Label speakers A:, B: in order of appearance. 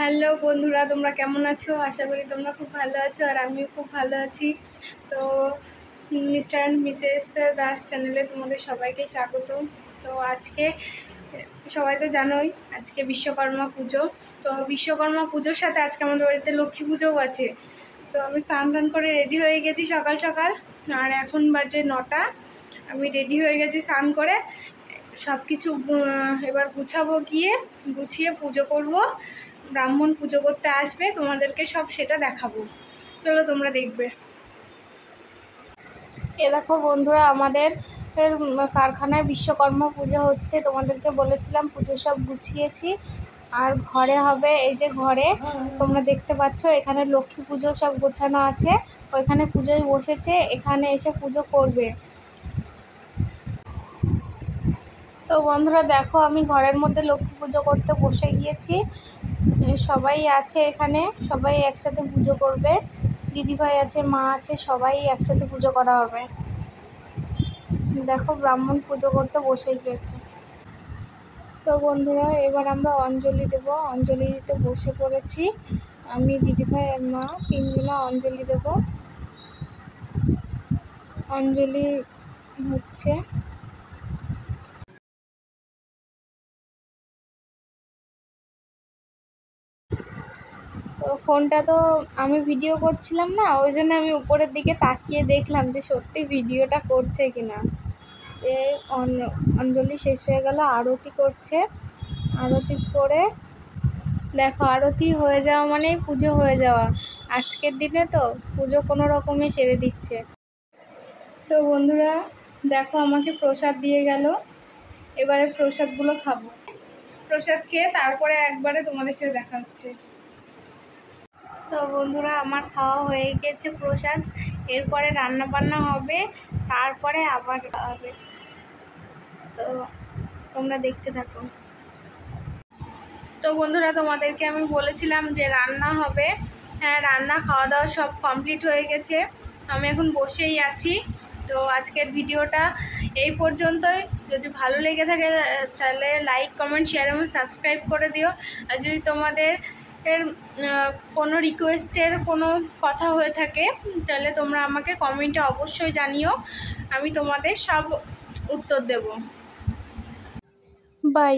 A: Hello বন্ধুরা, তোমরা কেমন আছো? আশা করি তোমরা খুব ভালো আছো আর আমিও খুব ভালো আছি। তো মিস্টার অ্যান্ড মিসেস দাস চ্যানেলে তোমাদের সবাইকে স্বাগত। তো আজকে সবাই তো জানোই আজকে বিশ্বকর্মা পুজো। তো বিশ্বকর্মা পুজোর সাথে আজকে আমাদের বাড়িতে লক্ষ্মী পুজোও আছে। তো আমি স্নান করে রেডি হয়ে গেছি সকাল সকাল, আর এখন বাজে 9টা। আমি রেডি হয়ে গেছি স্নান করে, সব কিছু এবার গুছাবো, গিয়ে গুছিয়ে পুজো করব। ব্রাহ্মণ পুজো করতে আসবে, তোমাদেরকে সব সেটা দেখাবো। চলো তোমরা দেখবে। এ দেখো বন্ধুরা, আমাদের কারখানায় বিশ্বকর্মা পুজো হচ্ছে। তোমাদেরকে বলেছিলাম পুজো সব গুছিয়েছি। আর ঘরে হবে, এই যে ঘরে তোমরা দেখতে পাচ্ছ, এখানে লক্ষ্মী পুজো সব গোছানো আছে। ওইখানে পুজোয় বসেছে, এখানে এসে পুজো করবে। তো বন্ধুরা দেখো, আমি ঘরের মধ্যে লক্ষ্মী পুজো করতে বসে গিয়েছি। সবাই আছে এখানে, সবাই একসাথে পুজো করবে। দিদিভাই আছে, মা আছে, সবাই একসাথে পুজো করা হবে। দেখো ব্রাহ্মণ পুজো করতে বসে গিয়েছে। তো বন্ধুরা এবার আমরা অঞ্জলি দেব। অঞ্জলি দিতে বসে পড়েছি। আমি, দিদিভাই আর মা তিনজনা অঞ্জলি দেব। অঞ্জলি হচ্ছে। তো ফোনটা তো আমি ভিডিও করছিলাম না, ওই জন্য আমি উপরের দিকে তাকিয়ে দেখলাম যে সত্যি ভিডিওটা করছে কিনা। অঞ্জলি শেষ হয়ে গেল, আরতি করছে। আরতি করে দেখো, আরতি হয়ে যাওয়া মানেই পুজো হয়ে যাওয়া। আজকের দিনে তো পুজো কোনো রকমে সেরে দিচ্ছে। তো বন্ধুরা দেখো, আমাকে প্রসাদ দিয়ে গেল। এবারে প্রসাদগুলো খাবো। প্রসাদ খেয়ে তারপরে একবারে তোমাদের সাথে দেখা হচ্ছে। তো বন্ধুরা আমার খাওয়া হয়ে গেছে প্রসাদ। এরপরে রান্না বান্না হবে, তারপরে আবার হবে। তো তোমরা দেখতে থাকো। তো বন্ধুরা তোমাদেরকে আমি বলেছিলাম যে রান্না হবে। হ্যাঁ, রান্না খাওয়া দাওয়া সব কমপ্লিট হয়ে গেছে। আমি এখন বসেই আছি। তো আজকের ভিডিওটা এই পর্যন্তই। যদি ভালো লেগে থাকে তাহলে লাইক, কমেন্ট, শেয়ার এবং সাবস্ক্রাইব করে দিও। আর যদি তোমাদের কোনো রিকোয়েস্টের কোনো কথা হয়ে থাকে তাহলে তোমরা আমাকে কমেন্টে অবশ্যই জানিও। আমি তোমাদের সব উত্তর দেব। বাই।